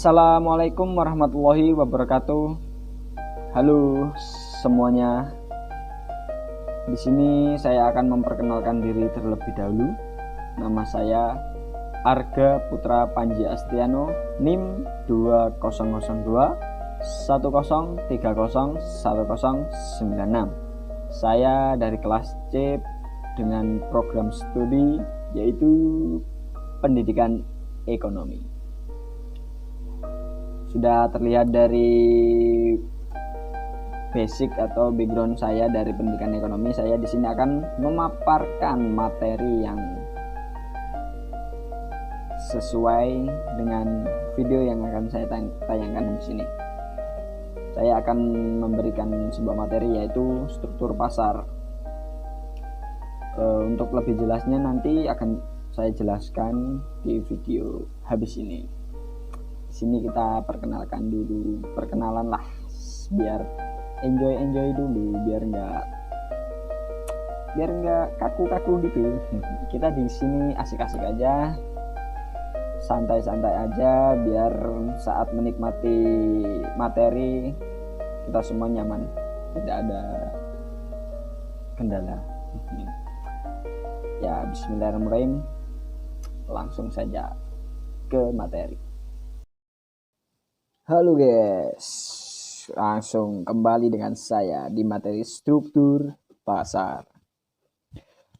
Assalamualaikum warahmatullahi wabarakatuh. Halo semuanya. Di sini saya akan memperkenalkan diri terlebih dahulu. Nama saya Arga Putra Panji Astiano, NIM 2002 1030 1096. Saya dari kelas C dengan program studi yaitu pendidikan ekonomi. Sudah terlihat dari basic atau background saya dari pendidikan ekonomi. Saya di sini akan memaparkan materi yang sesuai dengan video yang akan saya tayangkan di sini. Saya akan memberikan sebuah materi yaitu struktur pasar. Untuk lebih jelasnya nanti akan saya jelaskan di video habis ini. Di sini kita perkenalan lah, biar enjoy dulu, biar nggak kaku gitu. Kita di sini asik-asik aja, santai-santai aja, biar saat menikmati materi kita semua nyaman, tidak ada kendala. Ya, bismillahirrahmanirrahim, langsung saja ke materi. Halo guys, langsung kembali dengan saya di materi struktur pasar.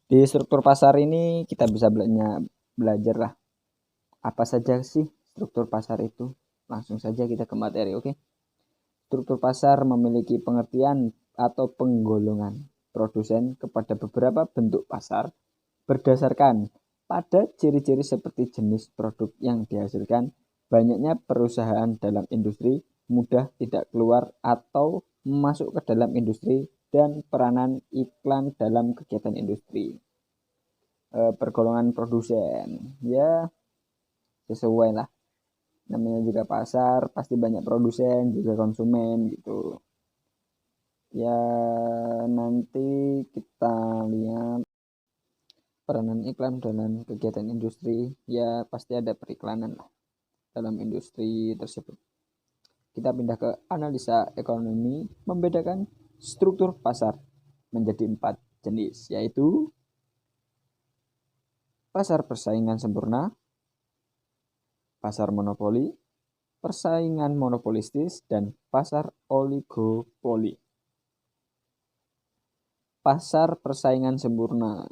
Di struktur pasar ini kita bisa belajar lah apa saja sih struktur pasar itu. Langsung saja kita ke materi, oke? Struktur pasar memiliki pengertian atau penggolongan produsen kepada beberapa bentuk pasar berdasarkan pada ciri-ciri seperti jenis produk yang dihasilkan, banyaknya perusahaan dalam industri, mudah tidak keluar atau masuk ke dalam industri, dan peranan iklan dalam kegiatan industri. Pergolongan produsen, ya sesuai lah, namanya juga pasar, pasti banyak produsen juga konsumen gitu ya. Nanti kita lihat peranan iklan dalam kegiatan industri, ya pasti ada periklanan lah dalam industri tersebut. Kita pindah ke analisa ekonomi, membedakan struktur pasar menjadi 4 jenis, yaitu pasar persaingan sempurna, pasar monopoli, persaingan monopolistis, dan pasar oligopoli. Pasar persaingan sempurna.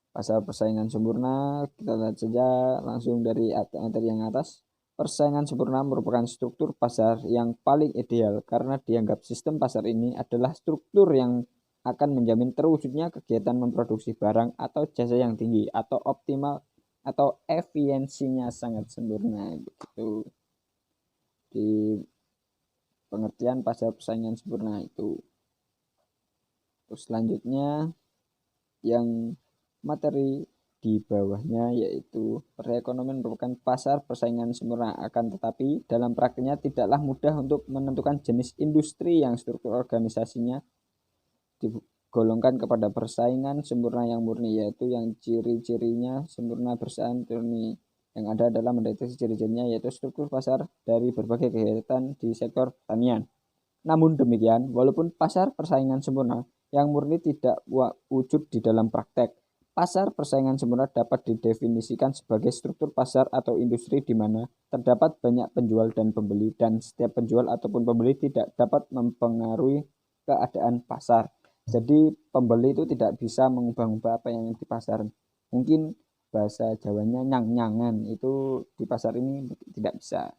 Pasar persaingan sempurna, kita lihat saja langsung dari materi yang atas. Persaingan sempurna merupakan struktur pasar yang paling ideal karena dianggap sistem pasar ini adalah struktur yang akan menjamin terwujudnya kegiatan memproduksi barang atau jasa yang tinggi atau optimal atau efisiensinya sangat sempurna. Begitu di pengertian pasar persaingan sempurna itu. Terus selanjutnya yang materi di bawahnya yaitu perekonomian merupakan pasar persaingan sempurna, akan tetapi dalam praktiknya tidaklah mudah untuk menentukan jenis industri yang struktur organisasinya digolongkan kepada persaingan sempurna yang murni, yaitu yang ciri-cirinya sempurna bersaing murni. Yang ada adalah mendeteksi ciri-cirinya yaitu struktur pasar dari berbagai kegiatan di sektor pertanian. Namun demikian, walaupun pasar persaingan sempurna yang murni tidak wujud di dalam praktek, pasar persaingan sempurna dapat didefinisikan sebagai struktur pasar atau industri di mana terdapat banyak penjual dan pembeli, dan setiap penjual ataupun pembeli tidak dapat mempengaruhi keadaan pasar. Jadi pembeli itu tidak bisa mengubah-ubah apa yang di pasar. Mungkin bahasa Jawanya nyang-nyangan, itu di pasar ini tidak bisa.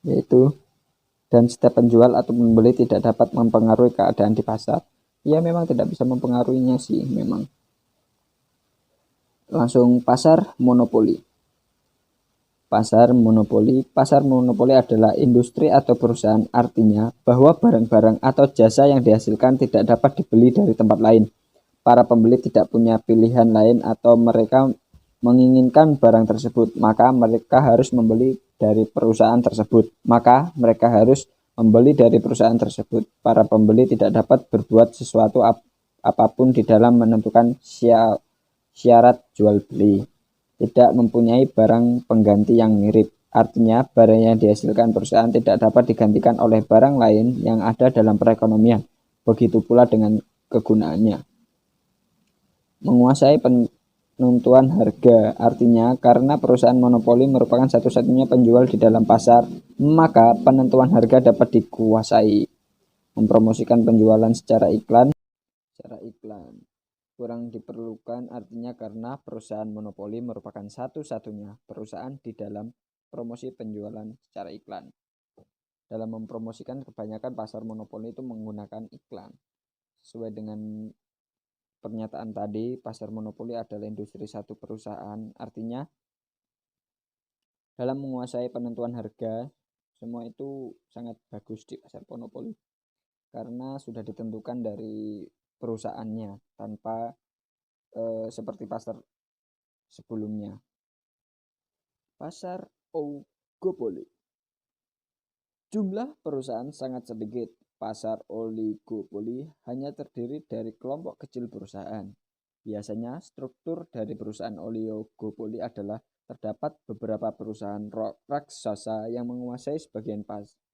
Yaitu, dan setiap penjual atau pembeli tidak dapat mempengaruhi keadaan di pasar. Ya memang tidak bisa mempengaruhinya sih memang. Langsung pasar monopoli. Pasar monopoli adalah industri atau perusahaan, artinya bahwa barang-barang atau jasa yang dihasilkan tidak dapat dibeli dari tempat lain. Para pembeli tidak punya pilihan lain atau mereka menginginkan barang tersebut, maka mereka harus membeli dari perusahaan tersebut. Para pembeli tidak dapat berbuat sesuatu apapun di dalam menentukan syarat jual beli. Tidak mempunyai barang pengganti yang mirip. Artinya, barang yang dihasilkan perusahaan tidak dapat digantikan oleh barang lain yang ada dalam perekonomian. Begitu pula dengan kegunaannya. Menguasai penentuan harga, artinya karena perusahaan monopoli merupakan satu-satunya penjual di dalam pasar, maka penentuan harga dapat dikuasai. Mempromosikan penjualan secara iklan kurang diperlukan, artinya karena perusahaan monopoli merupakan satu-satunya perusahaan di dalam promosi penjualan secara iklan. Dalam mempromosikan, kebanyakan pasar monopoli itu menggunakan iklan. Sesuai dengan pernyataan tadi, pasar monopoli adalah industri satu perusahaan, artinya dalam menguasai penentuan harga, semua itu sangat bagus di pasar monopoli karena sudah ditentukan dari perusahaannya tanpa seperti pasar sebelumnya. Pasar oligopoli. Jumlah perusahaan sangat sedikit. Pasar oligopoli hanya terdiri dari kelompok kecil perusahaan. Biasanya struktur dari perusahaan oligopoli adalah terdapat beberapa perusahaan raksasa yang menguasai sebagian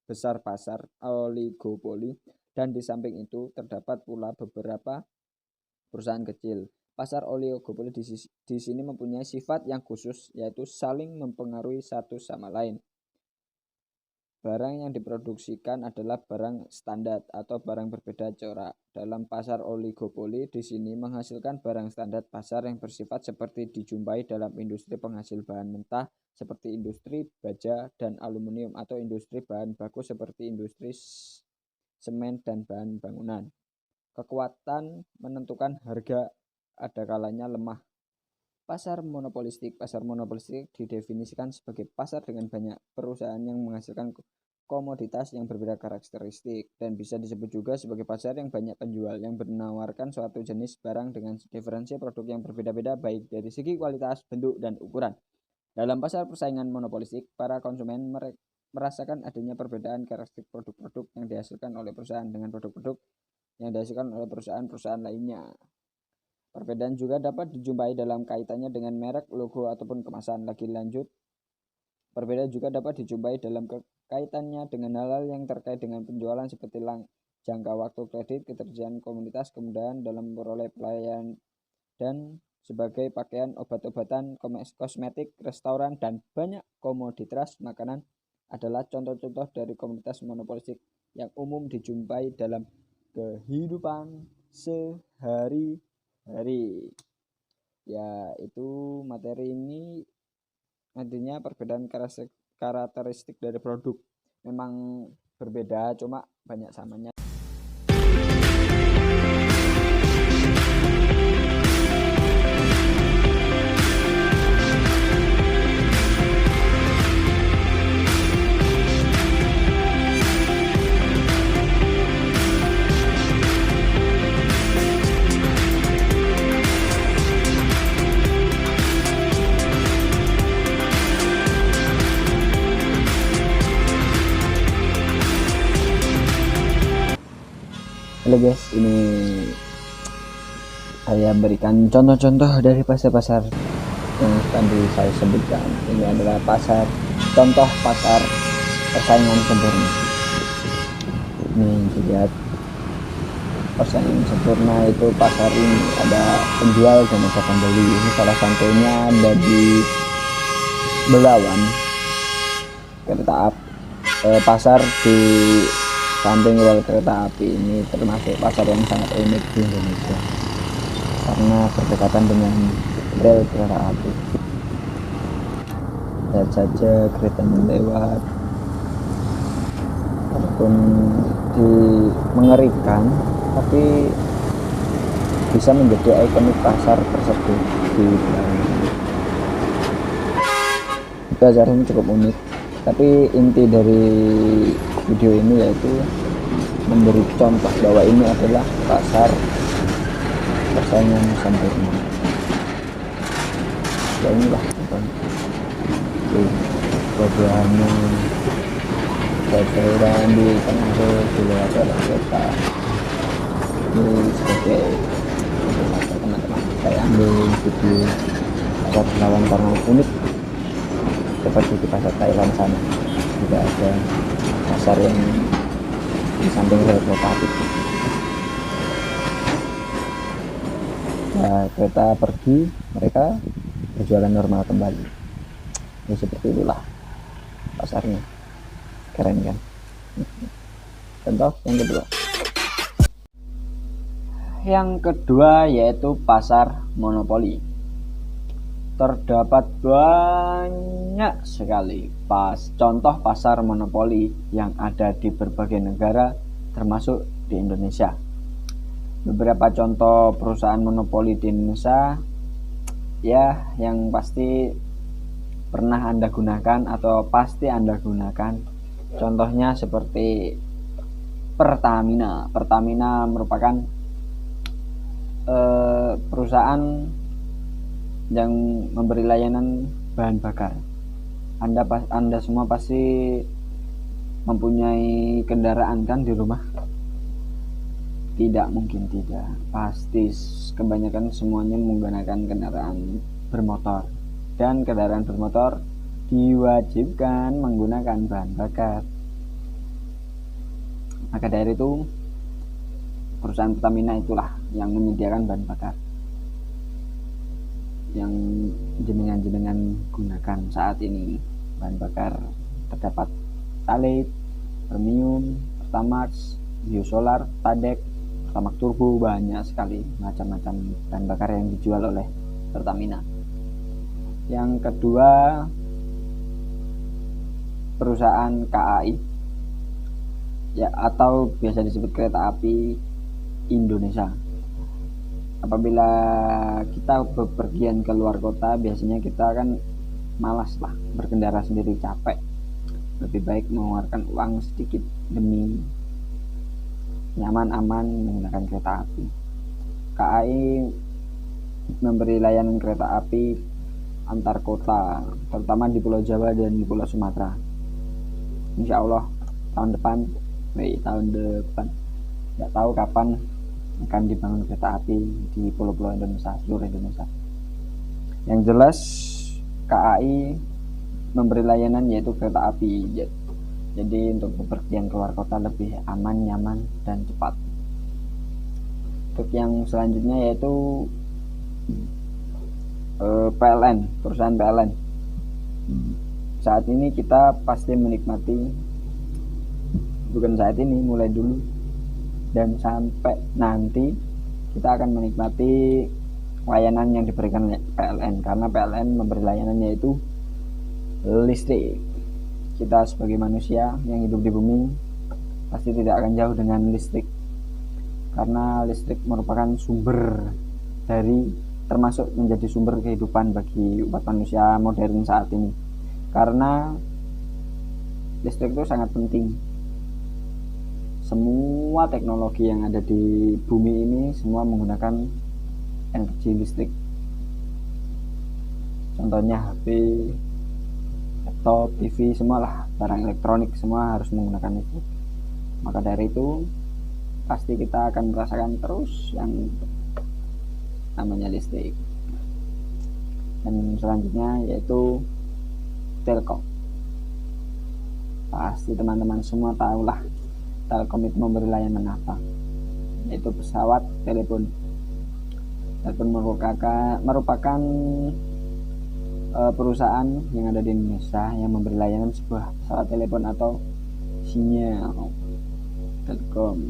besar pasar oligopoli, dan di samping itu terdapat pula beberapa perusahaan kecil. Pasar oligopoli di sini mempunyai sifat yang khusus, yaitu saling mempengaruhi satu sama lain. Barang yang diproduksikan adalah barang standar atau barang berbeda corak. Dalam pasar oligopoli di sini menghasilkan barang standar pasar yang bersifat seperti dijumpai dalam industri penghasil bahan mentah seperti industri baja dan aluminium, atau industri bahan baku seperti industri semen dan bahan bangunan. Kekuatan menentukan harga ada kalanya lemah. Pasar monopolistik didefinisikan sebagai pasar dengan banyak perusahaan yang menghasilkan komoditas yang berbeda karakteristik, dan bisa disebut juga sebagai pasar yang banyak penjual yang menawarkan suatu jenis barang dengan diferensi produk yang berbeda-beda baik dari segi kualitas, bentuk, dan ukuran. Dalam pasar persaingan monopolistik, para konsumen merasakan adanya perbedaan karakteristik produk-produk yang dihasilkan oleh perusahaan dengan produk-produk yang dihasilkan oleh perusahaan-perusahaan lainnya. Perbedaan juga dapat dijumpai dalam kaitannya dengan merek, logo, ataupun kemasan. Lagi lanjut, perbedaan juga dapat dijumpai dalam kaitannya dengan hal-hal yang terkait dengan penjualan seperti jangka waktu kredit, ketersediaan komunitas, kemudahan dalam memperoleh pelayanan, dan sebagai pakaian, obat-obatan, kosmetik, restoran, dan banyak komoditas makanan adalah contoh-contoh dari komunitas monopolistik yang umum dijumpai dalam kehidupan sehari-hari. Ya, itu materi ini nantinya perbedaan karakteristik dari produk. Memang berbeda, cuma banyak samanya. Halo guys, ini saya berikan contoh-contoh dari pasar-pasar yang tadi saya sebutkan. Ini adalah contoh pasar persaingan sempurna. Ini dilihat persaingan sempurna itu pasar ini ada penjual dan ada pembeli. Ini salah satunya ada di Belawan, kereta api, pasar di samping rel kereta api. Ini termasuk pasar yang sangat unik di Indonesia karena berdekatan dengan rel kereta api. Lihat saja keretanya lewat, walaupun mengerikan tapi bisa menjadi ikonik pasar tersebut di Belawan. Itu acaranya cukup unik, tapi inti dari video ini yaitu memberi contoh bahwa ini adalah pasar persaingan sempurna. Ya inilah buah-buahannya, sayuran di tengah di luar kereta. Ini sebagai teman-teman saya ambil video pasar Belawan karena unik seperti di pasar Thailand sana juga ada pasar yang di samping rel kereta api. Nah, kereta pergi, mereka berjualan normal kembali. Ya seperti itulah pasarnya. Keren kan? Contoh yang kedua yaitu pasar monopoli. Terdapat banyak sekali contoh pasar monopoli yang ada di berbagai negara termasuk di Indonesia. Beberapa contoh perusahaan monopoli di Indonesia ya yang pasti pernah Anda gunakan atau pasti Anda gunakan. Contohnya seperti Pertamina. Pertamina merupakan perusahaan yang memberi layanan bahan bakar. Anda semua pasti mempunyai kendaraan kan di rumah? Tidak mungkin tidak. Pasti kebanyakan semuanya menggunakan kendaraan bermotor. Dan kendaraan bermotor diwajibkan menggunakan bahan bakar. Maka dari itu perusahaan Pertamina itulah yang menyediakan bahan bakar yang jenengan gunakan saat ini. Bahan bakar terdapat Pertalite, Premium, Pertamax, Biosolar, Tadek, Pertamax Turbo, banyak sekali macam-macam bahan bakar yang dijual oleh Pertamina. Yang kedua perusahaan KAI ya, atau biasa disebut Kereta Api Indonesia. Apabila kita bepergian ke luar kota, biasanya kita kan malas lah berkendara sendiri, capek. Lebih baik mengeluarkan uang sedikit demi nyaman aman menggunakan kereta api. KAI memberi layanan kereta api antar kota, terutama di Pulau Jawa dan di Pulau Sumatera. Insya Allah tahun depan nggak tahu kapan akan dibangun kereta api di pulau-pulau Indonesia, seluruh Indonesia. Yang jelas KAI memberi layanan yaitu kereta api, jadi untuk bepergian keluar kota lebih aman, nyaman, dan cepat. Untuk yang selanjutnya yaitu PLN, perusahaan PLN. Saat ini kita pasti menikmati, bukan saat ini, mulai dulu dan sampai nanti kita akan menikmati layanan yang diberikan PLN, karena PLN memberi layanan yaitu listrik. Kita sebagai manusia yang hidup di bumi pasti tidak akan jauh dengan listrik, karena listrik merupakan sumber dari, termasuk menjadi sumber kehidupan bagi umat manusia modern saat ini, karena listrik itu sangat penting. Semua teknologi yang ada di bumi ini semua menggunakan energi listrik. Contohnya HP, laptop, TV, semualah barang elektronik semua harus menggunakan listrik. Maka dari itu pasti kita akan merasakan terus yang namanya listrik. Dan selanjutnya yaitu Telkom. Pasti teman-teman semua tahulah Telkom itu memberi layanan apa, yaitu pesawat telepon. Telepon merupakan perusahaan yang ada di Indonesia yang memberi layanan sebuah pesawat telepon atau sinyal Telkom.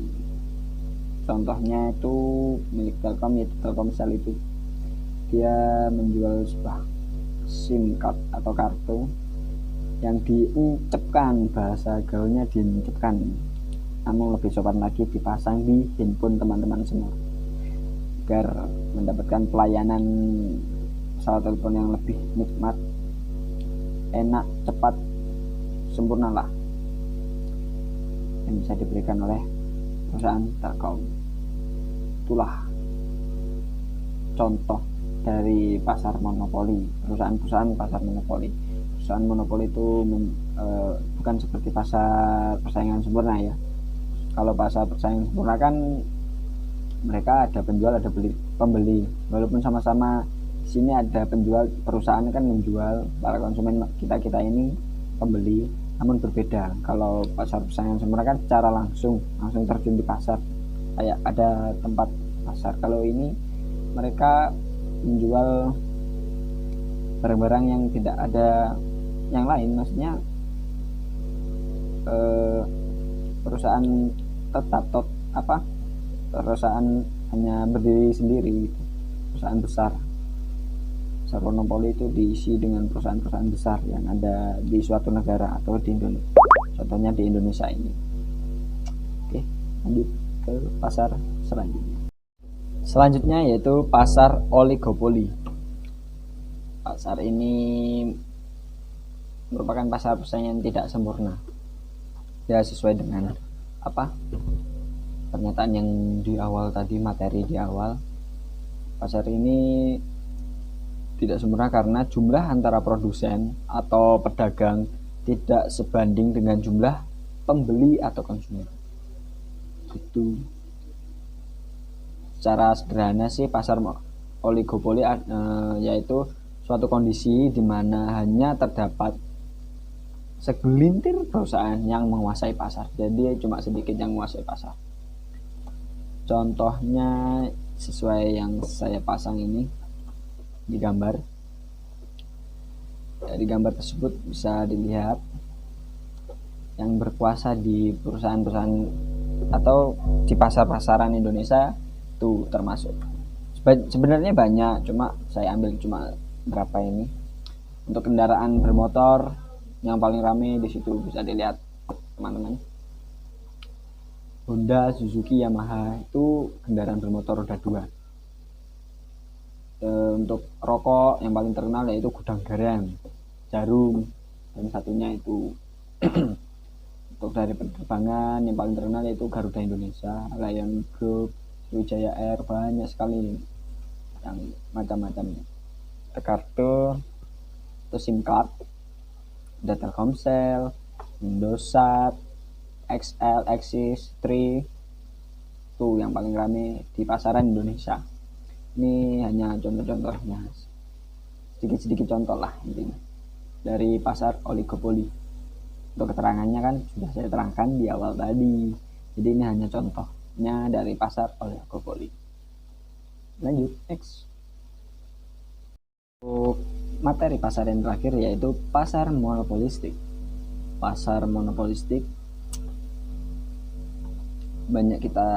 Contohnya itu milik Telkom, yaitu Telkomsel. Itu dia menjual sebuah SIM card atau kartu yang diucapkan, bahasa gaulnya diucapkan, namun lebih sopan lagi dipasang di handphone teman-teman semua agar mendapatkan pelayanan pesawat telepon yang lebih nikmat, enak, cepat, sempurna lah yang bisa diberikan oleh perusahaan Telkom. Itulah contoh dari pasar monopoli, perusahaan-perusahaan pasar monopoli. Perusahaan monopoli itu bukan seperti pasar persaingan sempurna ya. Kalau pasar persaingan sempurna kan mereka ada penjual, ada pembeli, walaupun sama-sama Di sini ada penjual, perusahaan kan menjual, para konsumen kita ini pembeli, namun berbeda. Kalau pasar persaingan sempurna kan secara langsung terjun di pasar, kayak ada tempat pasar. Kalau ini mereka menjual barang-barang yang tidak ada yang lain, maksudnya perusahaan tetap perusahaan hanya berdiri sendiri gitu. Perusahaan besar monopoli itu diisi dengan perusahaan-perusahaan besar yang ada di suatu negara atau di Indonesia, contohnya di Indonesia ini. Oke, lanjut ke pasar selanjutnya yaitu pasar oligopoli. Pasar ini merupakan pasar persaingan tidak sempurna ya, sesuai dengan pernyataan yang di awal tadi, materi di awal. Pasar ini tidak sempurna karena jumlah antara produsen atau pedagang tidak sebanding dengan jumlah pembeli atau konsumen. Itu secara sederhana sih pasar oligopoli yaitu suatu kondisi di mana hanya terdapat segelintir perusahaan yang menguasai pasar. Jadi cuma sedikit yang menguasai pasar. Contohnya sesuai yang saya pasang ini di gambar. Dari gambar tersebut bisa dilihat yang berkuasa di perusahaan-perusahaan atau di pasar-pasaran Indonesia itu termasuk. Sebenarnya banyak, cuma saya ambil cuma berapa ini. Untuk kendaraan bermotor yang paling ramai di situ bisa dilihat teman-teman. Honda, Suzuki, Yamaha itu kendaraan bermotor roda 2. Untuk rokok yang paling terkenal yaitu Gudang Garam, Jarum, dan satunya itu untuk dari penerbangan yang paling terkenal yaitu Garuda Indonesia, Lion Group, Sriwijaya Air, banyak sekali yang macam-macamnya. Kartu, itu SIM card, ada Telkomsel, Indosat, XL, Axis, Tri, itu yang paling ramai di pasaran Indonesia. Ini hanya contoh-contohnya, sedikit-sedikit contoh lah intinya dari pasar oligopoli. Untuk keterangannya kan sudah saya terangkan di awal tadi, jadi ini hanya contohnya dari pasar oligopoli. Lanjut, next. Untuk materi pasar yang terakhir yaitu pasar monopolistik. Pasar monopolistik banyak kita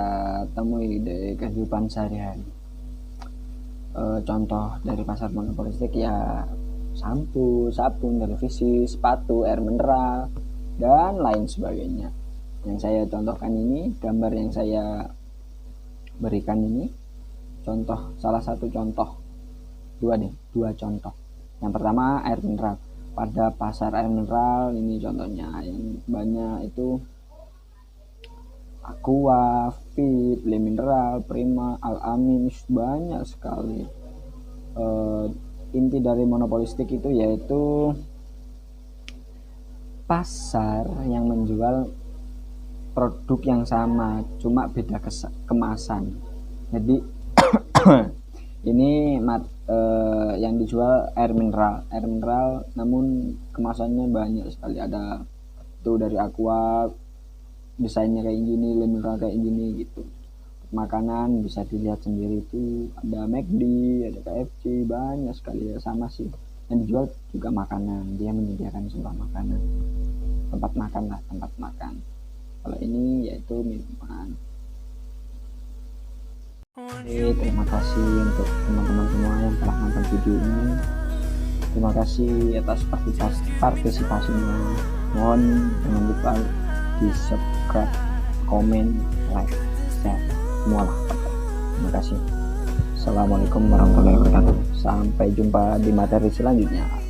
temui dari kehidupan sehari-hari. Contoh dari pasar monopolistik ya sampo, sabun, televisi, sepatu, air mineral, dan lain sebagainya. Yang saya contohkan ini, gambar yang saya berikan ini, contoh, salah satu contoh, dua contoh. Yang pertama air mineral. Pada pasar air mineral ini contohnya yang banyak itu Aqua, Fit, Le Mineral, Prima, Al-Amin, banyak sekali. Inti dari monopolistik itu yaitu pasar yang menjual produk yang sama, cuma beda kemasan. Jadi ini yang dijual air mineral, namun kemasannya banyak sekali. Ada itu dari Aqua, desainnya kayak gini, Le Mineral kayak gini gitu. Makanan bisa dilihat sendiri itu ada McD, ada KFC, banyak sekali ya, sama sih. Yang dijual juga makanan, dia menyediakan sebuah makanan, tempat makan. Kalau ini yaitu minuman. Oke, terima kasih untuk teman-teman semua yang telah nonton video ini. Terima kasih atas partisipasinya. Mohon jangan lupa di subscribe, komen, like, share, semualah. Terima kasih. Assalamualaikum warahmatullahi wabarakatuh. Sampai jumpa di materi selanjutnya.